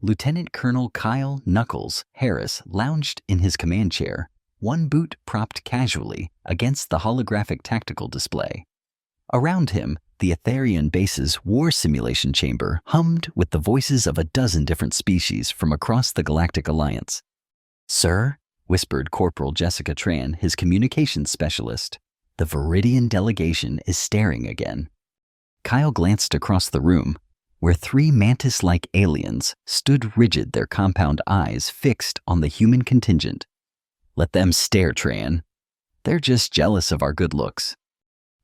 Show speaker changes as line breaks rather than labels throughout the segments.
Lieutenant Colonel Kyle "Knuckles" Harris lounged in his command chair, one boot propped casually against the holographic tactical display. Around him, the Etherian base's war simulation chamber hummed with the voices of a dozen different species from across the Galactic Alliance. "Sir," whispered Corporal Jessica Tran, his communications specialist, "the Viridian delegation is staring again." Kyle glanced across the room, where three mantis-like aliens stood rigid, their compound eyes fixed on the human contingent. "Let them stare, Tran. They're just jealous of our good looks."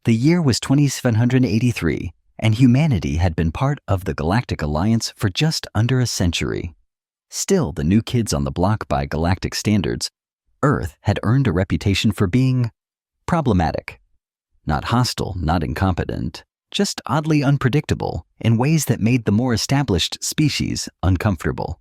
The year was 2783, and humanity had been part of the Galactic Alliance for just under a century. Still the new kids on the block by galactic standards, Earth had earned a reputation for being problematic. Not hostile, not incompetent, just oddly unpredictable in ways that made the more established species uncomfortable.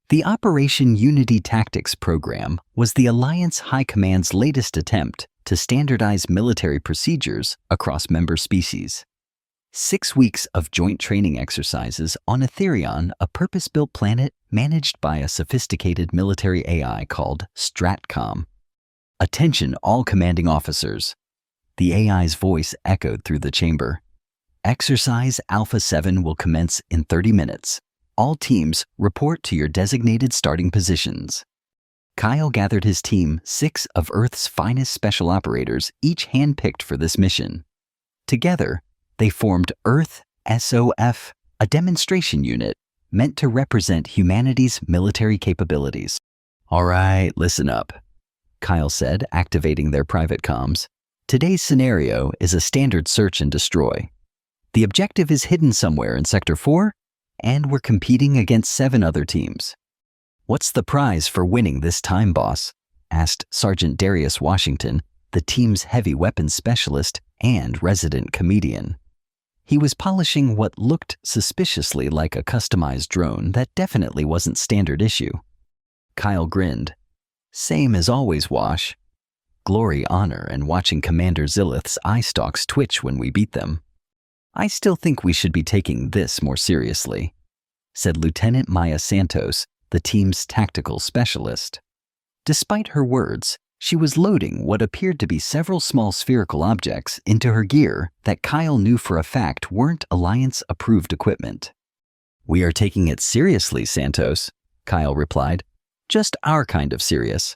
The Operation Unity Tactics program was the Alliance High Command's latest attempt to standardize military procedures across member species. 6 weeks of joint training exercises on Etherion, a purpose-built planet managed by a sophisticated military AI called Stratcom. "Attention all commanding officers." The AI's voice echoed through the chamber. "Exercise Alpha 7 will commence in 30 minutes. All teams report to your designated starting positions." Kyle gathered his team, 6 of Earth's finest special operators, each handpicked for this mission. Together, they formed Earth SOF, a demonstration unit meant to represent humanity's military capabilities. "All right, listen up," Kyle said, activating their private comms. "Today's scenario is a standard search and destroy. The objective is hidden somewhere in Sector 4, and we're competing against 7 other teams." "What's the prize for winning this time, boss?" asked Sergeant Darius Washington, the team's heavy weapons specialist and resident comedian. He was polishing what looked suspiciously like a customized drone that definitely wasn't standard issue. Kyle grinned. "Same as always, Wash. Glory, honor, and watching Commander Zillith's eye stalks twitch when we beat them. I still think we should be taking this more seriously," said Lieutenant Maya Santos, the team's tactical specialist. Despite her words, she was loading what appeared to be several small spherical objects into her gear that Kyle knew for a fact weren't Alliance-approved equipment. "We are taking it seriously, Santos," Kyle replied. "Just our kind of serious."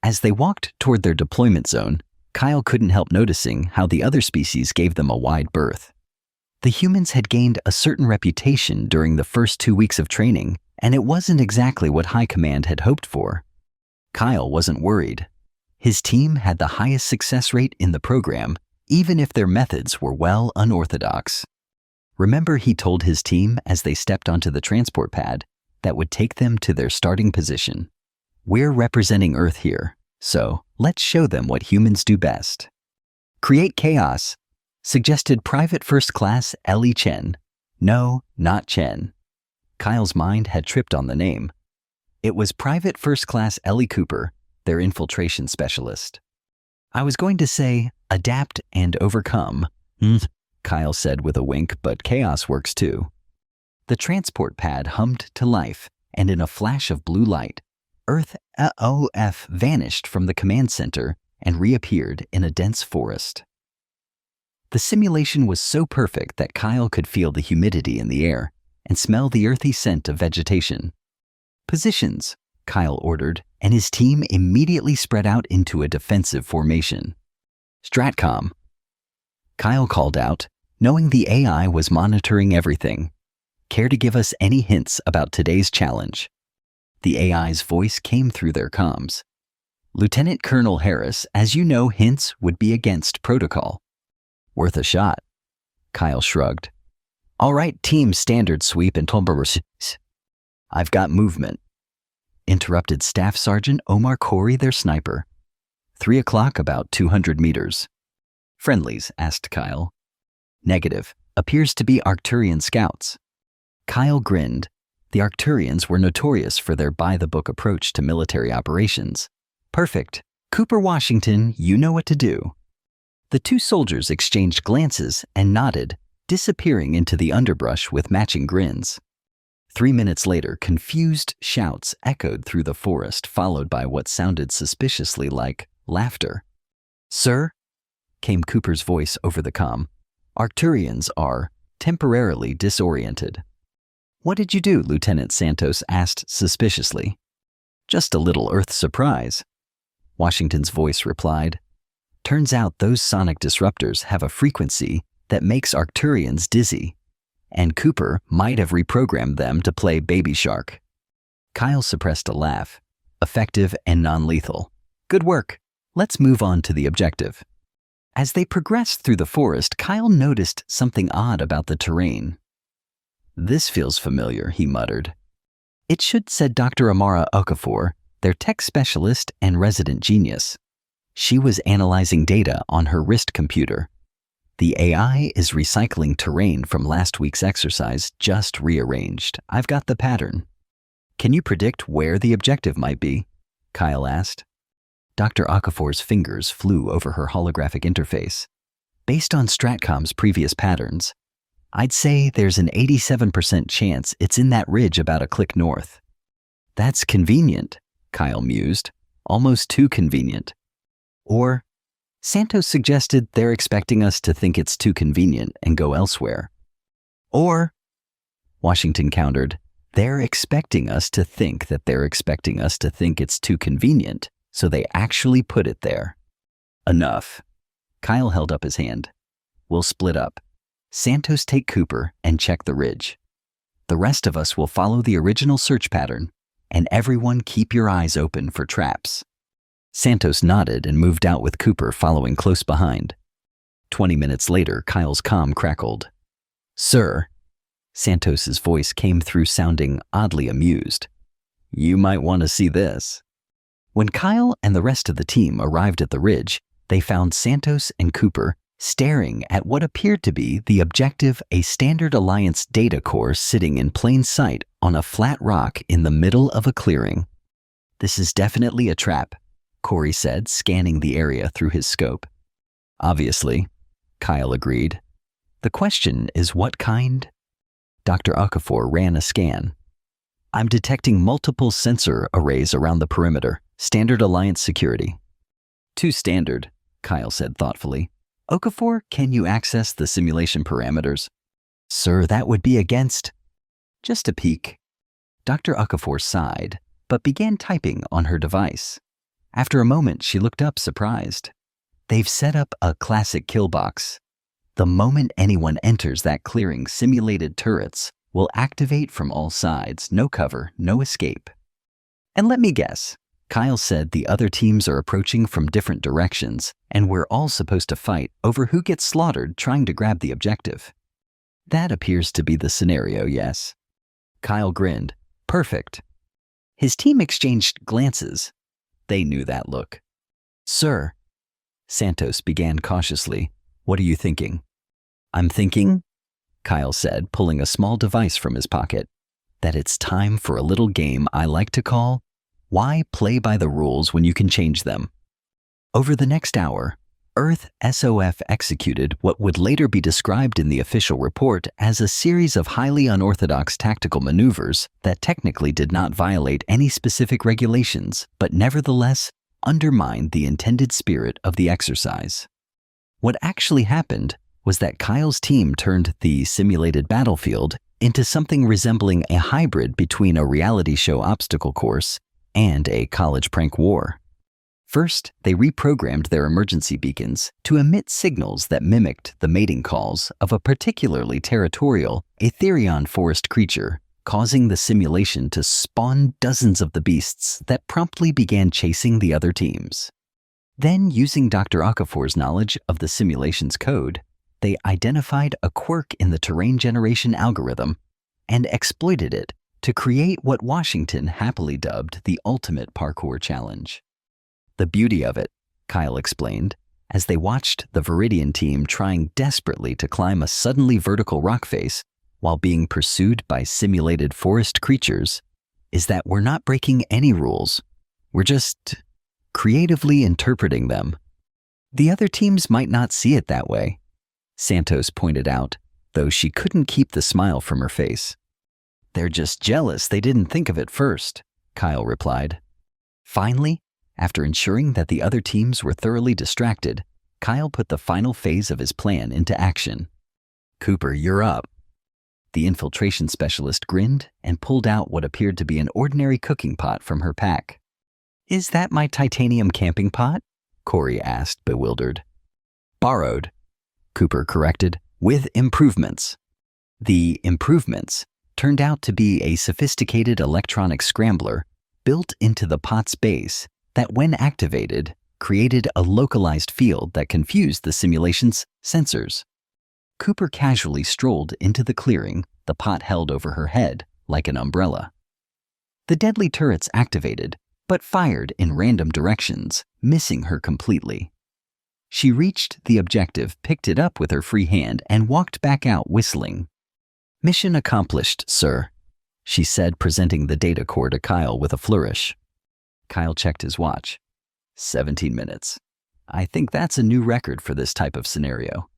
As they walked toward their deployment zone, Kyle couldn't help noticing how the other species gave them a wide berth. The humans had gained a certain reputation during the first 2 weeks of training, and it wasn't exactly what High Command had hoped for. Kyle wasn't worried. His team had the highest success rate in the program, even if their methods were well unorthodox. Remember, he told his team as they stepped onto the transport pad that would take them to their starting position. "We're representing Earth here, so let's show them what humans do best." "Create chaos," suggested Private First Class Ellie Chen. No, not Chen. Kyle's mind had tripped on the name. It was Private First Class Ellie Cooper, their infiltration specialist. "I was going to say, adapt and overcome," Kyle said with a wink, "but chaos works too." The transport pad hummed to life, and in a flash of blue light, Earth OF vanished from the command center and reappeared in a dense forest. The simulation was so perfect that Kyle could feel the humidity in the air and smell the earthy scent of vegetation. "Positions," Kyle ordered, and his team immediately spread out into a defensive formation. "Stratcom," Kyle called out, knowing the AI was monitoring everything. "Care to give us any hints about today's challenge?" The AI's voice came through their comms. "Lieutenant Colonel Harris, as you know, hints would be against protocol." "Worth a shot." Kyle shrugged. "All right, team standard sweep and tombarus." "I've got movement," interrupted Staff Sergeant Omar Corey, their sniper. 3 o'clock, about 200 meters. "Friendlies?" asked Kyle. "Negative. Appears to be Arcturian scouts." Kyle grinned. The Arcturians were notorious for their by-the-book approach to military operations. "Perfect. Cooper Washington, you know what to do." The 2 soldiers exchanged glances and nodded, disappearing into the underbrush with matching grins. 3 minutes later, confused shouts echoed through the forest, followed by what sounded suspiciously like laughter. "Sir," came Cooper's voice over the comm, "Arcturians are temporarily disoriented." "What did you do?" Lieutenant Santos asked suspiciously. "Just a little Earth surprise," Washington's voice replied. "Turns out those sonic disruptors have a frequency that makes Arcturians dizzy, and Cooper might have reprogrammed them to play Baby Shark." Kyle suppressed a laugh. "Effective and non-lethal. Good work. Let's move on to the objective." As they progressed through the forest, Kyle noticed something odd about the terrain. "This feels familiar," he muttered. "It should," said Dr. Amara Okafor, their tech specialist and resident genius. She was analyzing data on her wrist computer. "The AI is recycling terrain from last week's exercise, just rearranged. I've got the pattern." "Can you predict where the objective might be?" Kyle asked. Dr. Okafor's fingers flew over her holographic interface. "Based on Stratcom's previous patterns, I'd say there's an 87% chance it's in that ridge about a click north." "That's convenient," Kyle mused. "Almost too convenient." Or, Santos suggested, they're expecting us to think it's too convenient and go elsewhere. Or, Washington countered, they're expecting us to think that they're expecting us to think it's too convenient, so they actually put it there. "Enough." Kyle held up his hand. "We'll split up. Santos take Cooper and check the ridge. The rest of us will follow the original search pattern, and everyone keep your eyes open for traps." Santos nodded and moved out with Cooper following close behind. 20 minutes later, Kyle's comm crackled. "Sir," Santos's voice came through sounding oddly amused. "You might want to see this." When Kyle and the rest of the team arrived at the ridge, they found Santos and Cooper staring at what appeared to be the objective, a Standard Alliance data core sitting in plain sight on a flat rock in the middle of a clearing. "This is definitely a trap," Corey said, scanning the area through his scope. "Obviously," Kyle agreed. "The question is what kind?" Dr. Okafor ran a scan. "I'm detecting multiple sensor arrays around the perimeter. Standard Alliance security." "Too standard," Kyle said thoughtfully. "Okafor, can you access the simulation parameters?" "Sir, that would be against—" "Just a peek." Dr. Okafor sighed, but began typing on her device. After a moment, she looked up surprised. "They've set up a classic kill box. The moment anyone enters that clearing, simulated turrets will activate from all sides, no cover, no escape." "And let me guess," Kyle said, "the other teams are approaching from different directions, and we're all supposed to fight over who gets slaughtered trying to grab the objective." "That appears to be the scenario, yes." Kyle grinned. "Perfect." His team exchanged glances. They knew that look. "Sir," Santos began cautiously, "what are you thinking?" "I'm thinking," Kyle said, pulling a small device from his pocket, "that it's time for a little game I like to call, why play by the rules when you can change them?" Over the next hour, Earth SOF executed what would later be described in the official report as a series of highly unorthodox tactical maneuvers that technically did not violate any specific regulations, but nevertheless undermined the intended spirit of the exercise. What actually happened was that Kyle's team turned the simulated battlefield into something resembling a hybrid between a reality show obstacle course and a college prank war. First, they reprogrammed their emergency beacons to emit signals that mimicked the mating calls of a particularly territorial Etherion forest creature, causing the simulation to spawn dozens of the beasts that promptly began chasing the other teams. Then, using Dr. Okafor's knowledge of the simulation's code, they identified a quirk in the terrain generation algorithm and exploited it to create what Washington happily dubbed the ultimate parkour challenge. "The beauty of it," Kyle explained, as they watched the Viridian team trying desperately to climb a suddenly vertical rock face while being pursued by simulated forest creatures, "is that we're not breaking any rules. We're just creatively interpreting them." "The other teams might not see it that way," Santos pointed out, though she couldn't keep the smile from her face. They're just jealous they didn't think of it first, Kyle replied. Finally, after ensuring that the other teams were thoroughly distracted, Kyle put the final phase of his plan into action. Cooper, you're up. The infiltration specialist grinned and pulled out what appeared to be an ordinary cooking pot from her pack. Is that my titanium camping pot? Corey asked, bewildered. Borrowed, Cooper corrected, with improvements. The improvements turned out to be a sophisticated electronic scrambler built into the pot's base that, when activated, created a localized field that confused the simulation's sensors. Cooper casually strolled into the clearing the pot held over her head like an umbrella. The deadly turrets activated, but fired in random directions, missing her completely. She reached the objective, picked it up with her free hand, and walked back out whistling. Mission accomplished, sir, she said, presenting the data core to Kyle with a flourish. Kyle checked his watch. 17 minutes. I think that's a new record for this type of scenario.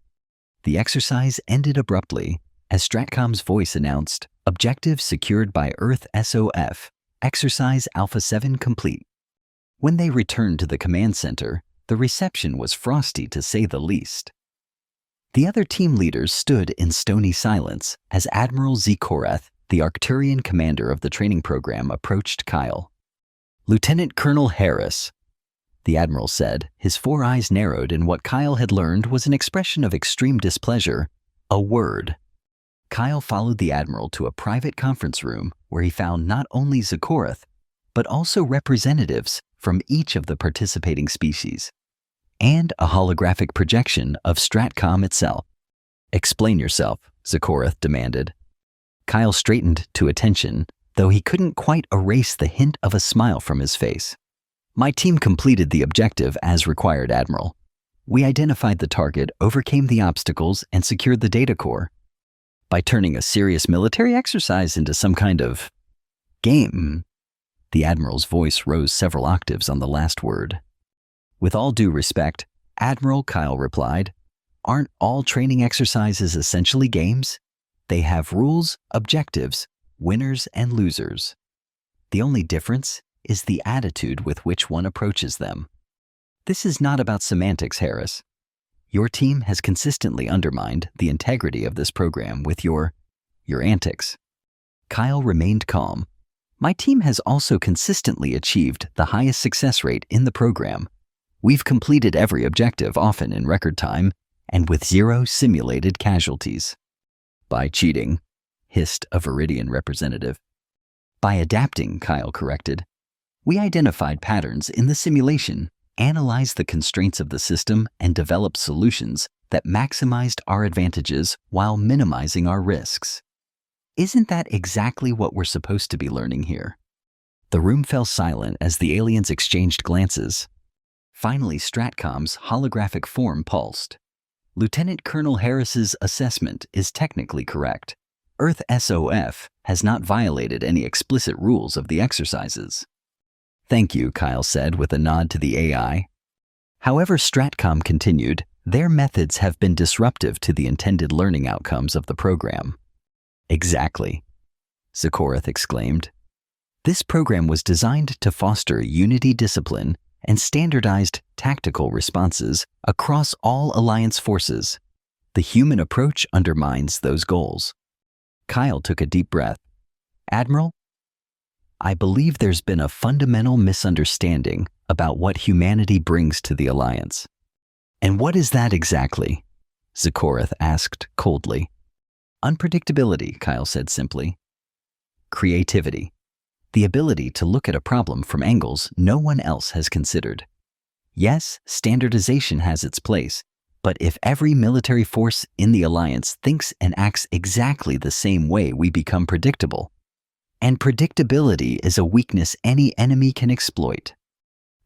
The exercise ended abruptly as Stratcom's voice announced, "Objective secured by Earth SOF. Exercise Alpha 7 complete." When they returned to the command center, the reception was frosty to say the least. The other team leaders stood in stony silence as Admiral Zekoreth, the Arcturian commander of the training program, approached Kyle. "Lieutenant Colonel Harris," the Admiral said, his four eyes narrowed in what Kyle had learned was an expression of extreme displeasure. "A word." Kyle followed the Admiral to a private conference room where he found not only Zekoreth, but also representatives from each of the participating species, and a holographic projection of Stratcom itself. "Explain yourself," Zekoreth demanded. Kyle straightened to attention, though he couldn't quite erase the hint of a smile from his face. "My team completed the objective as required, Admiral. We identified the target, overcame the obstacles, and secured the data core. By turning a serious military exercise into some kind of game." The Admiral's voice rose several octaves on the last word. "With all due respect, Admiral," Kyle replied, "aren't all training exercises essentially games? They have rules, objectives, winners and losers. The only difference is the attitude with which one approaches them. This is not about semantics, Harris. Your team has consistently undermined the integrity of this program with your antics." Kyle remained calm. "My team has also consistently achieved the highest success rate in the program. We've completed every objective, often in record time, and with 0 simulated casualties." "By cheating," hissed a Viridian representative. "By adapting," Kyle corrected. "We identified patterns in the simulation, analyzed the constraints of the system, and developed solutions that maximized our advantages while minimizing our risks. Isn't that exactly what we're supposed to be learning here?" The room fell silent as the aliens exchanged glances. Finally, Stratcom's holographic form pulsed. "Lieutenant Colonel Harris's assessment is technically correct. Earth SOF has not violated any explicit rules of the exercises." "Thank you," Kyle said with a nod to the AI. However, Stratcom continued, "Their methods have been disruptive to the intended learning outcomes of the program." "Exactly," Zekoreth exclaimed. "This program was designed to foster unity, discipline, and standardized tactical responses across all Alliance forces. The human approach undermines those goals." Kyle took a deep breath. "Admiral, I believe there's been a fundamental misunderstanding about what humanity brings to the Alliance." "And what is that exactly?" Zekoreth asked coldly. "Unpredictability," Kyle said simply. "Creativity. The ability to look at a problem from angles no one else has considered. Yes, standardization has its place, but if every military force in the Alliance thinks and acts exactly the same way, we become predictable. And predictability is a weakness any enemy can exploit."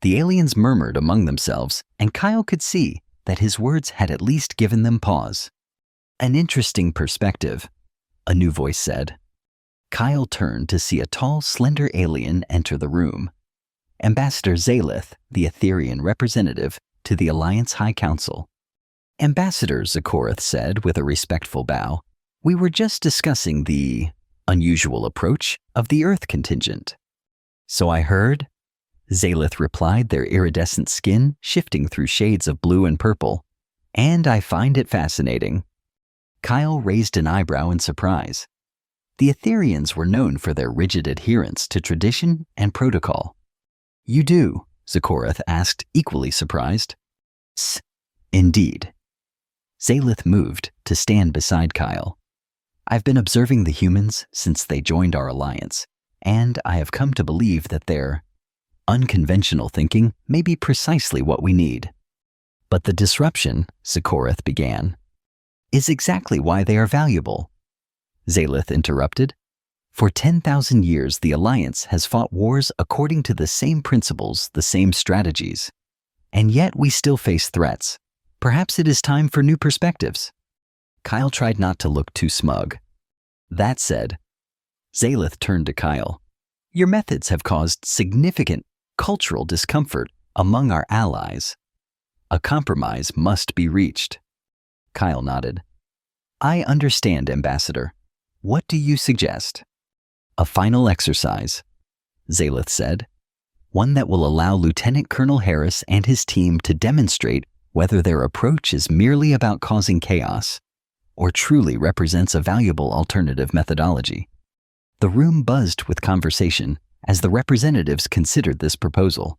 The aliens murmured among themselves, and Kyle could see that his words had at least given them pause. "An interesting perspective," a new voice said. Kyle turned to see a tall, slender alien enter the room. Ambassador Zalith, the Etherian representative to the Alliance High Council. "Ambassador," Zekoreth said with a respectful bow, "we were just discussing the unusual approach of the Earth contingent. So I heard, Zalith replied, their iridescent skin shifting through shades of blue and purple. And I find it fascinating. Kyle raised an eyebrow in surprise. The Etherians were known for their rigid adherence to tradition and protocol. You do? Zakorath asked, equally surprised. Indeed. Zalith moved to stand beside Kyle. I've been observing the humans since they joined our alliance, and I have come to believe that their unconventional thinking may be precisely what we need. But the disruption, Zakorath began, is exactly why they are valuable. Zalith interrupted. For 10,000 years, the Alliance has fought wars according to the same principles, the same strategies. And yet we still face threats. Perhaps it is time for new perspectives. Kyle tried not to look too smug. That said, Zalith turned to Kyle. Your methods have caused significant cultural discomfort among our allies. A compromise must be reached. Kyle nodded. I understand, Ambassador. What do you suggest? A final exercise, Zalith said. One that will allow Lieutenant Colonel Harris and his team to demonstrate whether their approach is merely about causing chaos or truly represents a valuable alternative methodology. The room buzzed with conversation as the representatives considered this proposal.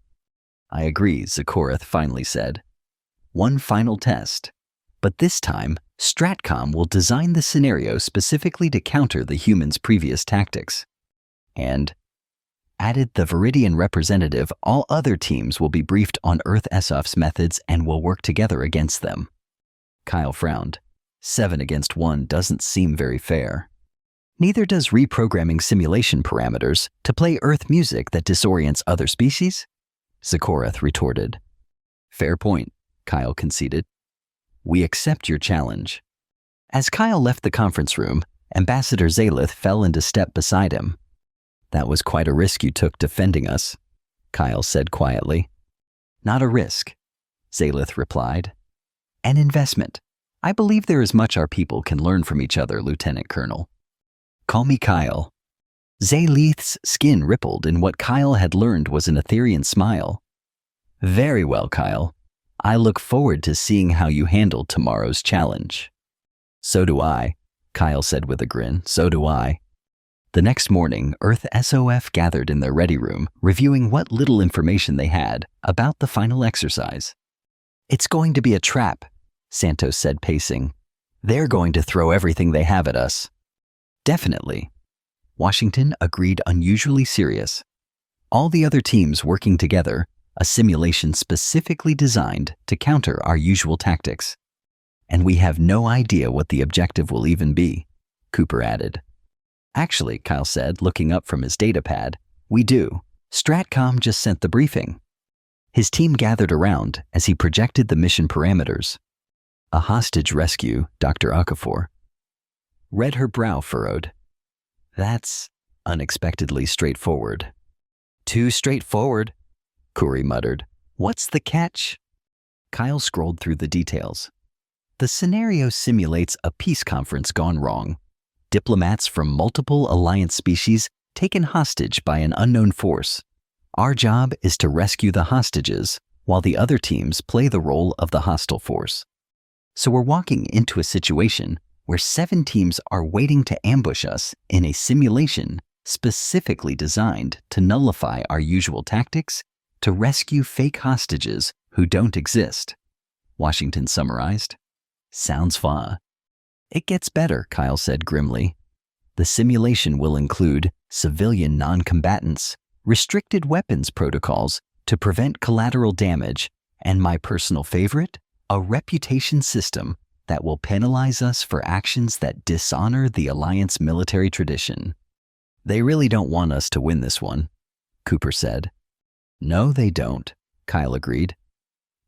I agree, Zakorath finally said. One final test. But this time, Stratcom will design the scenario specifically to counter the humans' previous tactics. And, added the Viridian representative, all other teams will be briefed on Earth SOF's methods and will work together against them. Kyle frowned. 7 against 1 doesn't seem very fair. Neither does reprogramming simulation parameters to play Earth music that disorients other species, Zakorath retorted. Fair point, Kyle conceded. We accept your challenge. As Kyle left the conference room, Ambassador Zalith fell into step beside him. That was quite a risk you took defending us, Kyle said quietly. Not a risk, Zalith replied. An investment. I believe there is much our people can learn from each other, Lieutenant Colonel. Call me Kyle. Zalith's skin rippled in what Kyle had learned was an Etherian smile. Very well, Kyle. I look forward to seeing how you handle tomorrow's challenge. So do I, Kyle said with a grin. So do I. The next morning, Earth SOF gathered in their ready room, reviewing what little information they had about the final exercise. It's going to be a trap, Santos said, pacing. They're going to throw everything they have at us. Definitely. Washington agreed, unusually serious. All the other teams working together, a simulation specifically designed to counter our usual tactics. And we have no idea what the objective will even be, Cooper added. Actually, Kyle said, looking up from his datapad, we do. Stratcom just sent the briefing. His team gathered around as he projected the mission parameters. A hostage rescue, Dr. Okafor. Read her brow furrowed. That's unexpectedly straightforward. Too straightforward, Kuri muttered. What's the catch? Kyle scrolled through the details. The scenario simulates a peace conference gone wrong. Diplomats from multiple alliance species taken hostage by an unknown force. Our job is to rescue the hostages, while the other teams play the role of the hostile force. So we're walking into a situation where 7 teams are waiting to ambush us in a simulation specifically designed to nullify our usual tactics to rescue fake hostages who don't exist. Washington summarized. Sounds fun. It gets better, Kyle said grimly. The simulation will include civilian non-combatants, restricted weapons protocols to prevent collateral damage, and my personal favorite, a reputation system that will penalize us for actions that dishonor the Alliance military tradition. They really don't want us to win this one, Cooper said. No, they don't, Kyle agreed.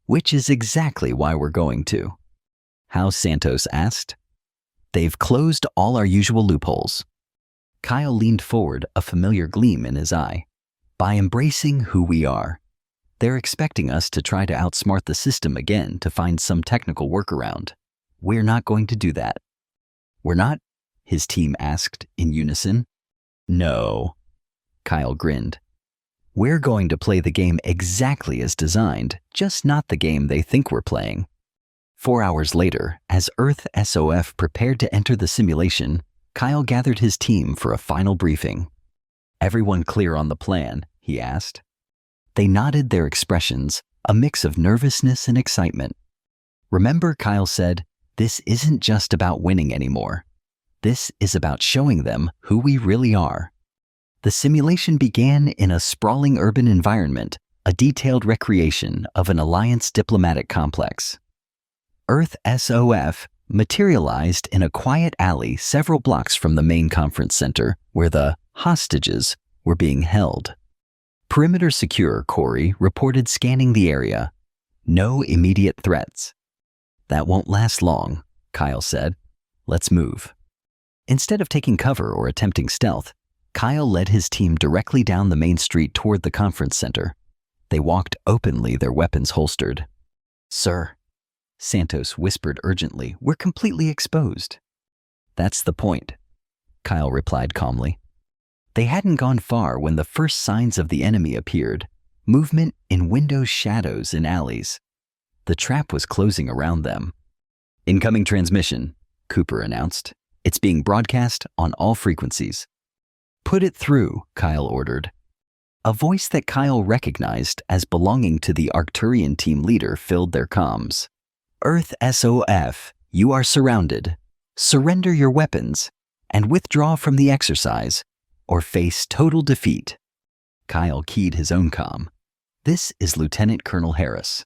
Which is exactly why we're going to. How, Santos asked. They've closed all our usual loopholes. Kyle leaned forward, a familiar gleam in his eye. By embracing who we are. They're expecting us to try to outsmart the system again to find some technical workaround. We're not going to do that. We're not? his team asked in unison. No, Kyle grinned. We're going to play the game exactly as designed, just not the game they think we're playing. 4 hours later, as Earth SOF prepared to enter the simulation, Kyle gathered his team for a final briefing. Everyone clear on the plan? He asked. They nodded, their expressions a mix of nervousness and excitement. Remember, Kyle said, this isn't just about winning anymore. This is about showing them who we really are. The simulation began in a sprawling urban environment, a detailed recreation of an Alliance diplomatic complex. Earth SOF materialized in a quiet alley several blocks from the main conference center where the hostages were being held. Perimeter Secure Corey reported scanning the area. No immediate threats. That won't last long, Kyle said. Let's move. Instead of taking cover or attempting stealth, Kyle led his team directly down the main street toward the conference center. They walked openly, their weapons holstered. Sir, Santos whispered urgently, we're completely exposed. That's the point, Kyle replied calmly. They hadn't gone far when the first signs of the enemy appeared, movement in windows, shadows in alleys. The trap was closing around them. Incoming transmission, Cooper announced. It's being broadcast on all frequencies. Put it through, Kyle ordered. A voice that Kyle recognized as belonging to the Arcturian team leader filled their comms. Earth SOF, you are surrounded. Surrender your weapons and withdraw from the exercise or face total defeat. Kyle keyed his own comm. This is Lieutenant Colonel Harris.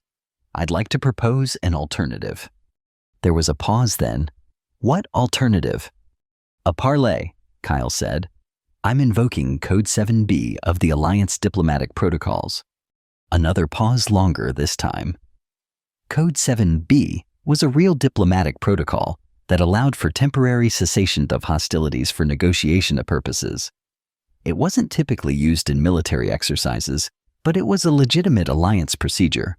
I'd like to propose an alternative. There was a pause then. What alternative? A parley, Kyle said. I'm invoking Code 7B of the Alliance diplomatic protocols. Another pause longer this time. Code 7B was a real diplomatic protocol that allowed for temporary cessation of hostilities for negotiation purposes. It wasn't typically used in military exercises, but it was a legitimate Alliance procedure.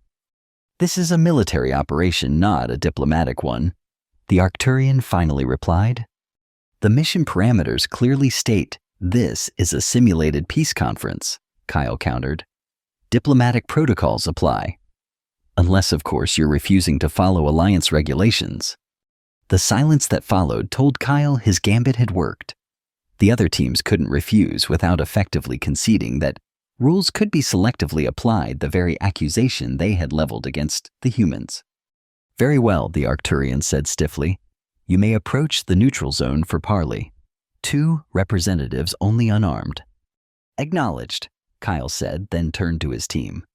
This is a military operation, not a diplomatic one, the Arcturian finally replied. The mission parameters clearly state this is a simulated peace conference, Kyle countered. Diplomatic protocols apply. Unless, of course, you're refusing to follow Alliance regulations. The silence that followed told Kyle his gambit had worked. The other teams couldn't refuse without effectively conceding that rules could be selectively applied, the very accusation they had leveled against the humans. Very well, the Arcturian said stiffly. You may approach the neutral zone for parley. 2 representatives only unarmed. Acknowledged, Kyle said, then turned to his team.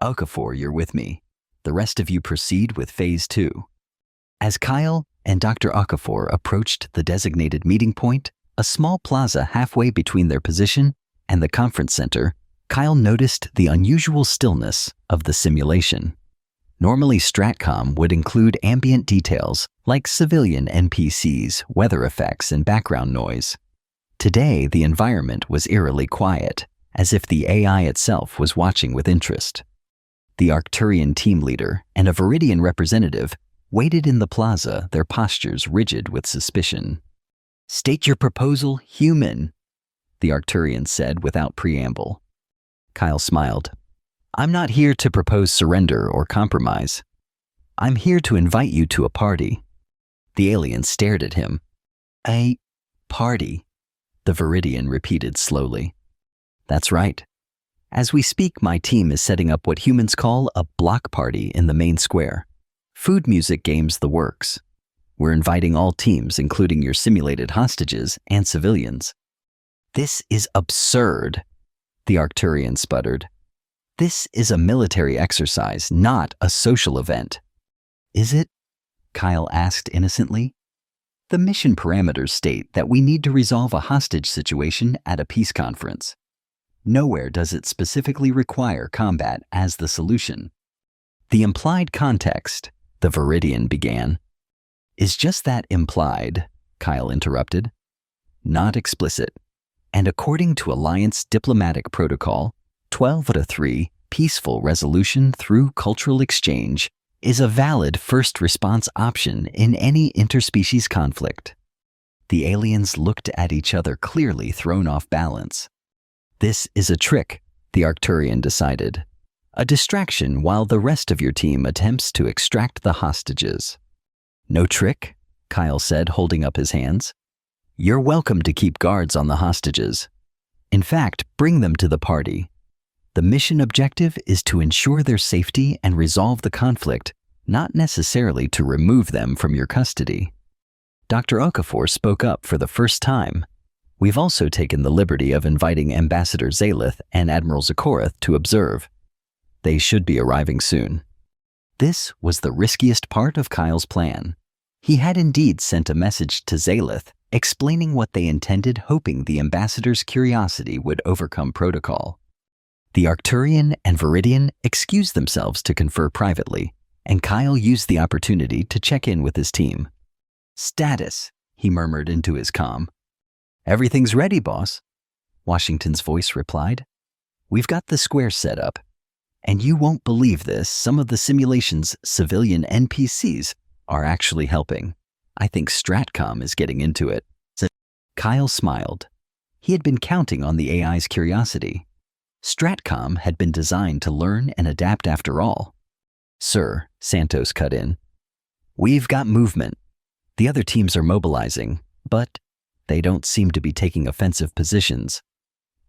Okafor, you're with me. The rest of you proceed with Phase 2. As Kyle and Dr. Okafor approached the designated meeting point, a small plaza halfway between their position and the conference center, Kyle noticed the unusual stillness of the simulation. Normally, Stratcom would include ambient details like civilian NPCs, weather effects, and background noise. Today, the environment was eerily quiet, as if the AI itself was watching with interest. The Arcturian team leader and a Viridian representative waited in the plaza, their postures rigid with suspicion. State your proposal, human, the Arcturian said without preamble. Kyle smiled. I'm not here to propose surrender or compromise. I'm here to invite you to a party. The alien stared at him. A party, the Viridian repeated slowly. That's right. As we speak, my team is setting up what humans call a block party in the main square. Food, music, games, the works. We're inviting all teams, including your simulated hostages and civilians. This is absurd, the Arcturian sputtered. This is a military exercise, not a social event. Is it? Kyle asked innocently. The mission parameters state that we need to resolve a hostage situation at a peace conference. Nowhere does it specifically require combat as the solution. The implied context, the Viridian began, is just that implied, Kyle interrupted. Not explicit. And according to Alliance diplomatic protocol, 12 out of 3, peaceful resolution through cultural exchange is a valid first response option in any interspecies conflict. The aliens looked at each other, clearly thrown off balance. This is a trick, the Arcturian decided. A distraction while the rest of your team attempts to extract the hostages. No trick, Kyle said, holding up his hands. You're welcome to keep guards on the hostages. In fact, bring them to the party. The mission objective is to ensure their safety and resolve the conflict, not necessarily to remove them from your custody. Dr. Okafor spoke up for the first time. We've also taken the liberty of inviting Ambassador Zalith and Admiral Zakorath to observe. They should be arriving soon. This was the riskiest part of Kyle's plan. He had indeed sent a message to Zalith explaining what they intended, hoping the ambassador's curiosity would overcome protocol. The Arcturian and Viridian excused themselves to confer privately, and Kyle used the opportunity to check in with his team. Status, he murmured into his comm. Everything's ready, boss, Washington's voice replied. We've got the square set up. And you won't believe this, some of the simulation's civilian NPCs are actually helping. I think Stratcom is getting into it. Kyle smiled. He had been counting on the AI's curiosity. Stratcom had been designed to learn and adapt after all. Sir, Santos cut in. We've got movement. The other teams are mobilizing, but they don't seem to be taking offensive positions.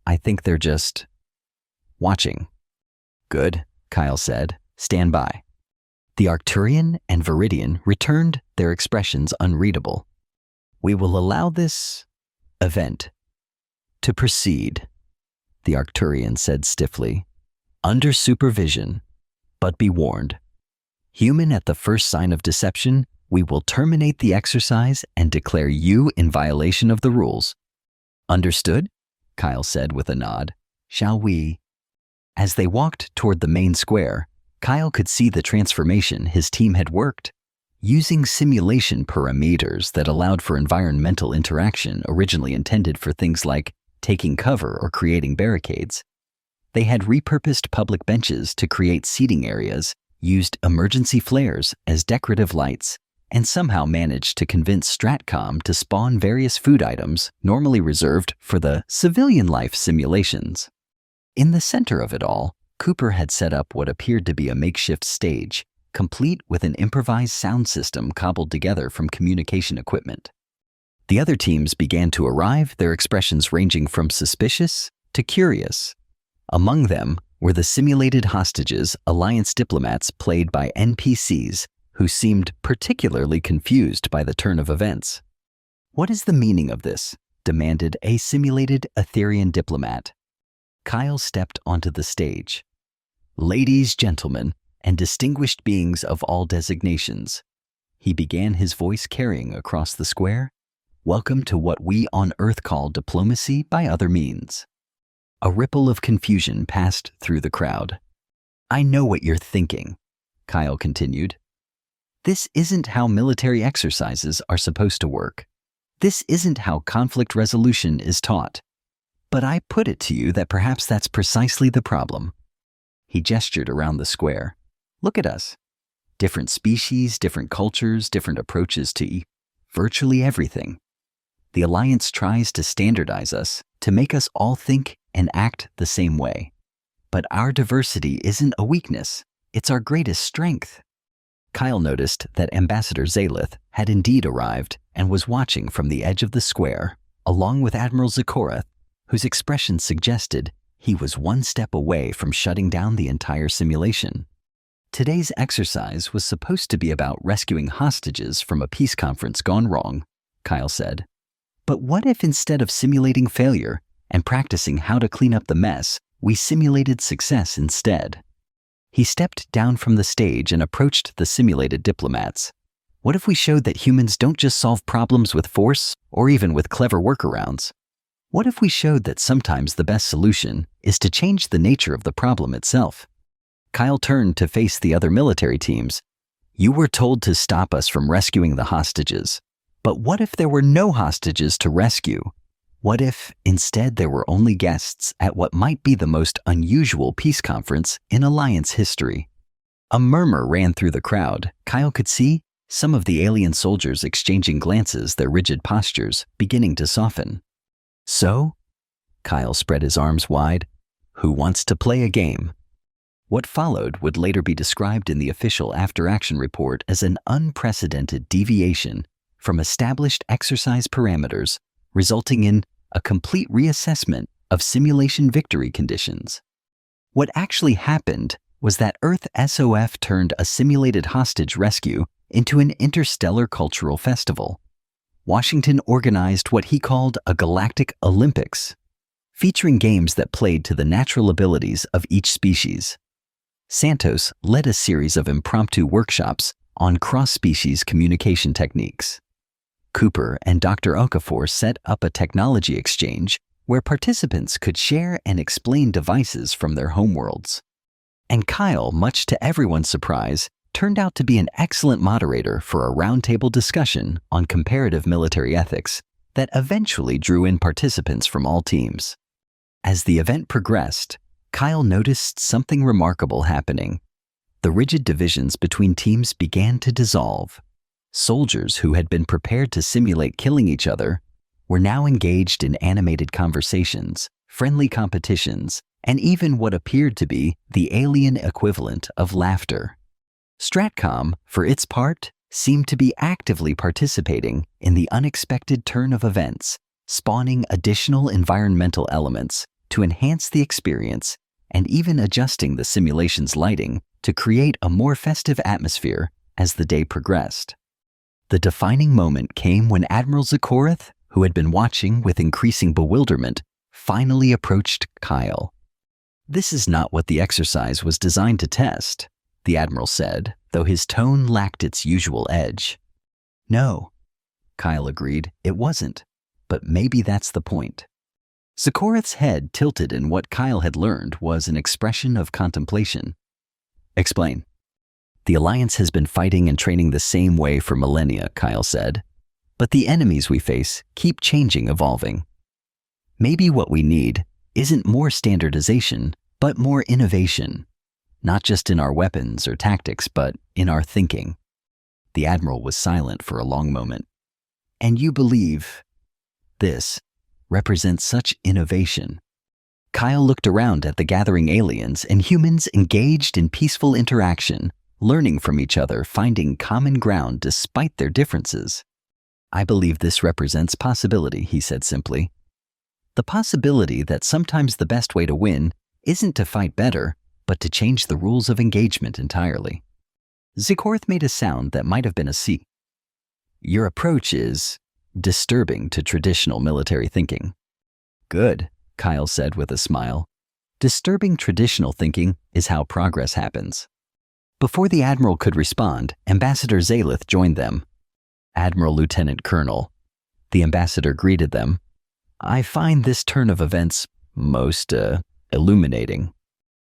I think they're just watching. Good, Kyle said. Stand by. The Arcturian and Viridian returned, their expressions unreadable. We will allow this event to proceed, the Arcturian said stiffly, under supervision, but be warned. Human, at the first sign of deception, we will terminate the exercise and declare you in violation of the rules. Understood? Kyle said with a nod. Shall we? As they walked toward the main square, Kyle could see the transformation his team had worked. Using simulation parameters that allowed for environmental interaction originally intended for things like taking cover or creating barricades, they had repurposed public benches to create seating areas, used emergency flares as decorative lights, and somehow managed to convince Stratcom to spawn various food items normally reserved for the civilian life simulations. In the center of it all, Cooper had set up what appeared to be a makeshift stage, complete with an improvised sound system cobbled together from communication equipment. The other teams began to arrive, their expressions ranging from suspicious to curious. Among them were the simulated hostages, Alliance diplomats played by NPCs, who seemed particularly confused by the turn of events. What is the meaning of this? Demanded a simulated Etherian diplomat. Kyle stepped onto the stage. Ladies, gentlemen, and distinguished beings of all designations, he began, his voice carrying across the square. Welcome to what we on Earth call diplomacy by other means. A ripple of confusion passed through the crowd. I know what you're thinking, Kyle continued. This isn't how military exercises are supposed to work. This isn't how conflict resolution is taught. But I put it to you that perhaps that's precisely the problem. He gestured around the square. Look at us. Different species, different cultures, different approaches to virtually everything. The Alliance tries to standardize us, to make us all think and act the same way. But our diversity isn't a weakness, it's our greatest strength. Kyle noticed that Ambassador Zalith had indeed arrived and was watching from the edge of the square, along with Admiral Zakorath, whose expression suggested he was one step away from shutting down the entire simulation. Today's exercise was supposed to be about rescuing hostages from a peace conference gone wrong, Kyle said. But what if instead of simulating failure and practicing how to clean up the mess, we simulated success instead? He stepped down from the stage and approached the simulated diplomats. What if we showed that humans don't just solve problems with force or even with clever workarounds? What if we showed that sometimes the best solution is to change the nature of the problem itself? Kyle turned to face the other military teams. You were told to stop us from rescuing the hostages. But what if there were no hostages to rescue? What if, instead, there were only guests at what might be the most unusual peace conference in Alliance history? A murmur ran through the crowd. Kyle could see some of the alien soldiers exchanging glances, their rigid postures beginning to soften. "So?" Kyle spread his arms wide. "Who wants to play a game?" What followed would later be described in the official after-action report as an unprecedented deviation from established exercise parameters, resulting in a complete reassessment of simulation victory conditions. What actually happened was that Earth SOF turned a simulated hostage rescue into an interstellar cultural festival. Washington organized what he called a Galactic Olympics, featuring games that played to the natural abilities of each species. Santos led a series of impromptu workshops on cross-species communication techniques. Cooper and Dr. Okafor set up a technology exchange where participants could share and explain devices from their homeworlds. And Kyle, much to everyone's surprise, turned out to be an excellent moderator for a roundtable discussion on comparative military ethics that eventually drew in participants from all teams. As the event progressed, Kyle noticed something remarkable happening. The rigid divisions between teams began to dissolve. Soldiers who had been prepared to simulate killing each other were now engaged in animated conversations, friendly competitions, and even what appeared to be the alien equivalent of laughter. Stratcom, for its part, seemed to be actively participating in the unexpected turn of events, spawning additional environmental elements to enhance the experience and even adjusting the simulation's lighting to create a more festive atmosphere as the day progressed. The defining moment came when Admiral Zakorath, who had been watching with increasing bewilderment, finally approached Kyle. "This is not what the exercise was designed to test," the Admiral said, though his tone lacked its usual edge. "No," Kyle agreed, "it wasn't, but maybe that's the point." Zakorath's head tilted in what Kyle had learned was an expression of contemplation. "Explain." "The Alliance has been fighting and training the same way for millennia," Kyle said. "But the enemies we face keep changing, evolving. Maybe what we need isn't more standardization, but more innovation. Not just in our weapons or tactics, but in our thinking." The Admiral was silent for a long moment. "And you believe this represents such innovation?" Kyle looked around at the gathering aliens and humans engaged in peaceful interaction, learning from each other, finding common ground despite their differences. "I believe this represents possibility," he said simply. "The possibility that sometimes the best way to win isn't to fight better, but to change the rules of engagement entirely." Zakorath made a sound that might have been a C. "Your approach is disturbing to traditional military thinking." "Good," Kyle said with a smile. "Disturbing traditional thinking is how progress happens." Before the Admiral could respond, Ambassador Zalith joined them. "Admiral Lieutenant Colonel." The Ambassador greeted them. "I find this turn of events most, illuminating."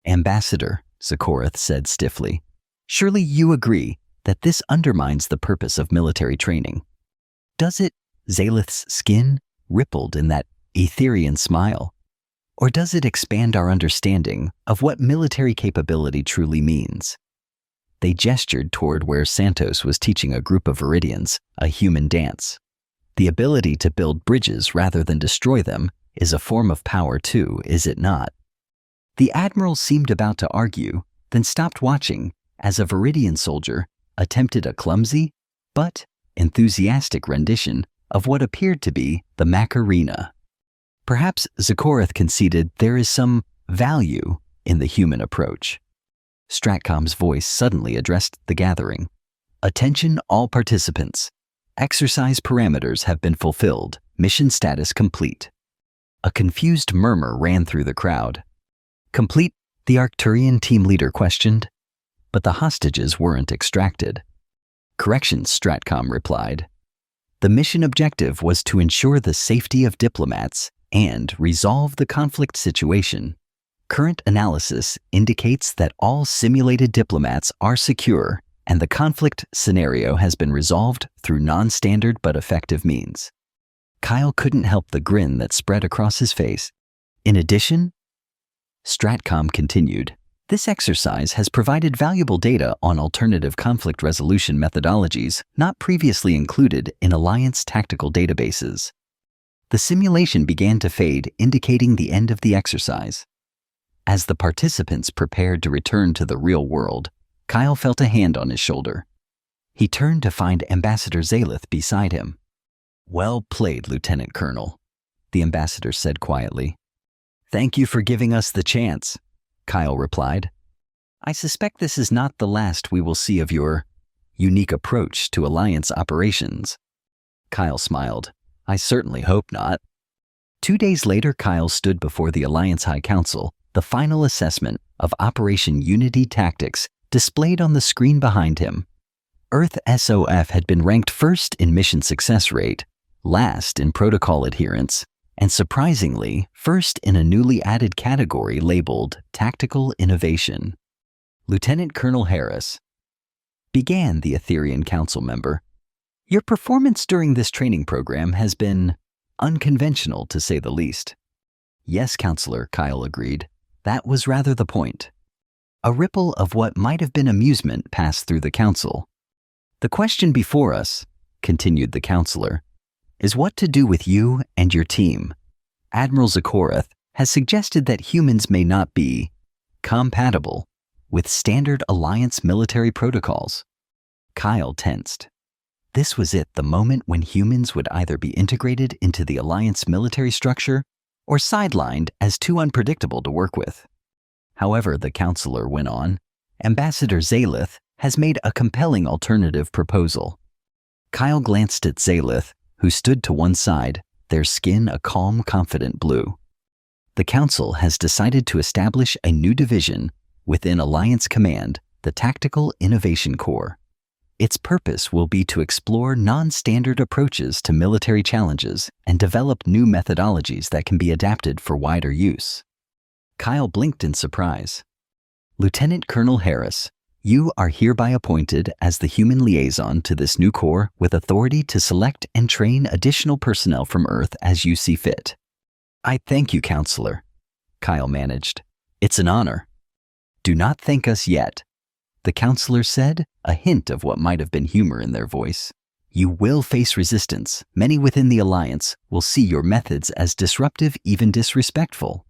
"Ambassador," Zakorath said stiffly, "surely you agree that this undermines the purpose of military training." "Does it?" Zalith's skin rippled in that Etherian smile. "Or does it expand our understanding of what military capability truly means?" They gestured toward where Santos was teaching a group of Viridians a human dance. "The ability to build bridges rather than destroy them is a form of power too, is it not?" The Admiral seemed about to argue, then stopped watching as a Viridian soldier attempted a clumsy but enthusiastic rendition of what appeared to be the Macarena. Perhaps Zakorath conceded there is some value in the human approach. Stratcom's voice suddenly addressed the gathering. "Attention all participants. Exercise parameters have been fulfilled. Mission status complete." A confused murmur ran through the crowd. "Complete?" the Arcturian team leader questioned. But the hostages weren't extracted. "Correction," Stratcom replied. "The mission objective was to ensure the safety of diplomats and resolve the conflict situation. Current analysis indicates that all simulated diplomats are secure and the conflict scenario has been resolved through non-standard but effective means." Kyle couldn't help the grin that spread across his face. "In addition," Stratcom continued, This exercise has provided valuable data on alternative conflict resolution methodologies not previously included in Alliance tactical databases. The simulation began to fade, indicating the end of the exercise. As the participants prepared to return to the real world, Kyle felt a hand on his shoulder. He turned to find Ambassador Zalith beside him. "Well played, Lieutenant Colonel," the ambassador said quietly. "Thank you for giving us the chance," Kyle replied. "I suspect this is not the last we will see of your unique approach to Alliance operations." Kyle smiled. "I certainly hope not." 2 days later, Kyle stood before the Alliance High Council, the final assessment of Operation Unity tactics displayed on the screen behind him. Earth SOF had been ranked first in mission success rate, last in protocol adherence, and surprisingly, first in a newly added category labeled Tactical Innovation. "Lieutenant Colonel Harris," began the Etherian Council member, "your performance during this training program has been unconventional, to say the least." "Yes, Counselor," Kyle agreed. "That was rather the point." A ripple of what might have been amusement passed through the council. "The question before us," continued the counselor, "is what to do with you and your team. Admiral Zakorath has suggested that humans may not be compatible with standard Alliance military protocols." Kyle tensed. This was it, the moment when humans would either be integrated into the Alliance military structure or sidelined as too unpredictable to work with. However, the counselor went on, Ambassador Zalith has made a compelling alternative proposal. Kyle glanced at Zalith, who stood to one side, their skin a calm, confident blue. "The Council has decided to establish a new division within Alliance Command, the Tactical Innovation Corps. Its purpose will be to explore non-standard approaches to military challenges and develop new methodologies that can be adapted for wider use." Kyle blinked in surprise. "Lieutenant Colonel Harris, you are hereby appointed as the human liaison to this new corps with authority to select and train additional personnel from Earth as you see fit." "I thank you, Counselor," Kyle managed. "It's an honor." "Do not thank us yet," the counselor said, a hint of what might have been humor in their voice. "You will face resistance. Many within the Alliance will see your methods as disruptive, even disrespectful."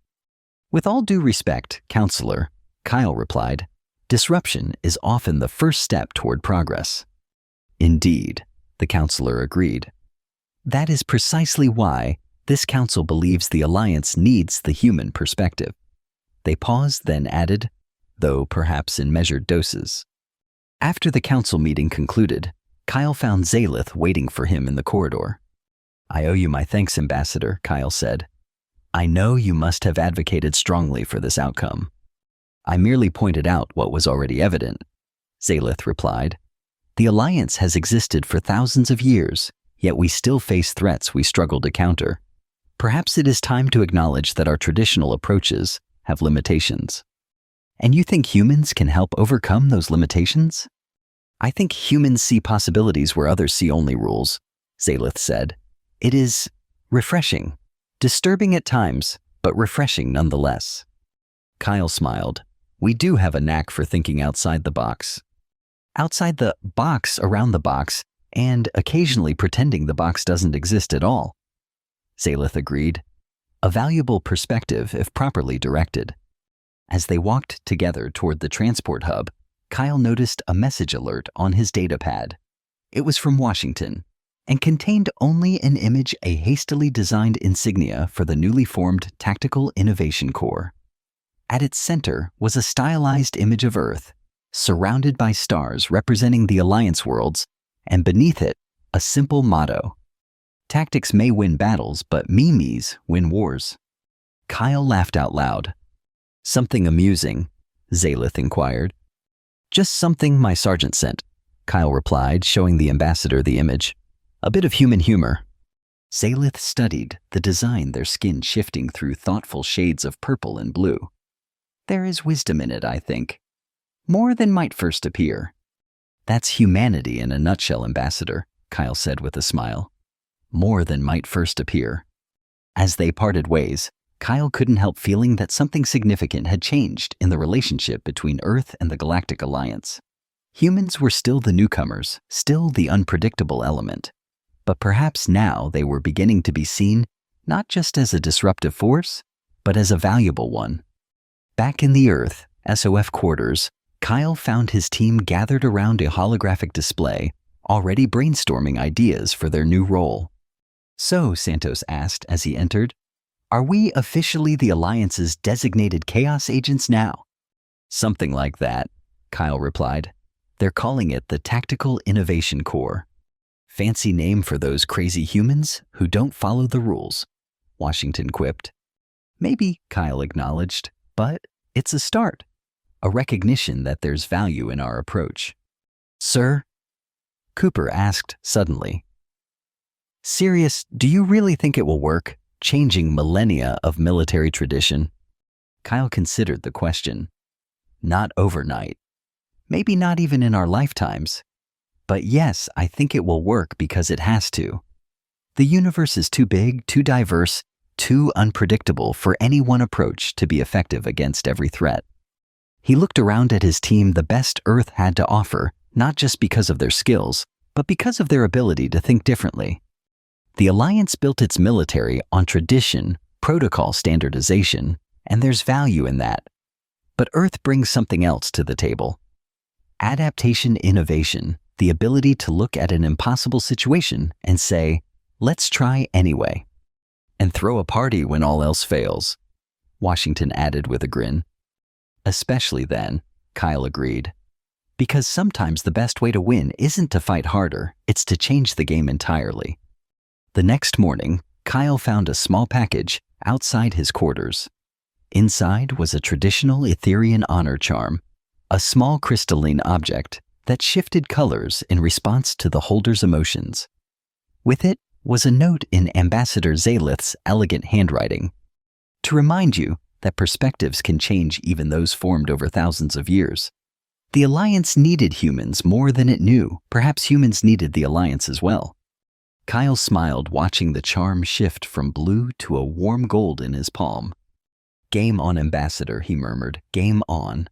"With all due respect, Counselor," Kyle replied, "disruption is often the first step toward progress." "Indeed," the counselor agreed. "That is precisely why this council believes the Alliance needs the human perspective." They paused, then added, though perhaps in measured doses. After the council meeting concluded, Kyle found Zalith waiting for him in the corridor. "I owe you my thanks, Ambassador," Kyle said. "I know you must have advocated strongly for this outcome." "I merely pointed out what was already evident," Zalith replied. "The Alliance has existed for thousands of years, yet we still face threats we struggle to counter. Perhaps it is time to acknowledge that our traditional approaches have limitations." "And you think humans can help overcome those limitations?" "I think humans see possibilities where others see only rules," Zalith said. "It is refreshing. Disturbing at times, but refreshing nonetheless." Kyle smiled. "We do have a knack for thinking outside the box." "Outside the box around the box, and occasionally pretending the box doesn't exist at all," Zalith agreed. "A valuable perspective if properly directed." As they walked together toward the transport hub, Kyle noticed a message alert on his data pad. It was from Washington, and contained only an image, a hastily designed insignia for the newly formed Tactical Innovation Corps. At its center was a stylized image of Earth, surrounded by stars representing the Alliance worlds, and beneath it, a simple motto: "Tactics may win battles, but memes win wars." Kyle laughed out loud. "Something amusing?" Zalith inquired. "Just something my sergeant sent," Kyle replied, showing the ambassador the image. "A bit of human humor." Zalith studied the design, their skin shifting through thoughtful shades of purple and blue. "There is wisdom in it, I think. More than might first appear." "That's humanity in a nutshell, Ambassador," Kyle said with a smile. "More than might first appear." As they parted ways, Kyle couldn't help feeling that something significant had changed in the relationship between Earth and the Galactic Alliance. Humans were still the newcomers, still the unpredictable element. But perhaps now they were beginning to be seen not just as a disruptive force, but as a valuable one. Back in the Earth, SOF quarters, Kyle found his team gathered around a holographic display, already brainstorming ideas for their new role. "So," Santos asked as he entered, "are we officially the Alliance's designated chaos agents now?" "Something like that," Kyle replied. "They're calling it the Tactical Innovation Corps. Fancy name for those crazy humans who don't follow the rules," Washington quipped. "Maybe," Kyle acknowledged, "but it's a start. A recognition that there's value in our approach." "Sir?" Cooper asked suddenly. "Serious, do you really think it will work, changing millennia of military tradition?" Kyle considered the question. "Not overnight. Maybe not even in our lifetimes. But yes, I think it will work because it has to. The universe is too big, too diverse, too unpredictable for any one approach to be effective against every threat." He looked around at his team, the best Earth had to offer, not just because of their skills, but because of their ability to think differently. The Alliance built its military on tradition, protocol standardization, and there's value in that. But Earth brings something else to the table. Adaptation innovation, the ability to look at an impossible situation and say, "Let's try anyway." "And throw a party when all else fails," Washington added with a grin. "Especially then," Kyle agreed. "Because sometimes the best way to win isn't to fight harder, it's to change the game entirely." The next morning, Kyle found a small package outside his quarters. Inside was a traditional Etherian honor charm, a small crystalline object that shifted colors in response to the holder's emotions. With it was a note in Ambassador Zalith's elegant handwriting, to remind you that perspectives can change, even those formed over thousands of years. The Alliance needed humans more than it knew. Perhaps humans needed the Alliance as well. Kyle smiled, watching the charm shift from blue to a warm gold in his palm. "Game on, Ambassador," he murmured. "Game on."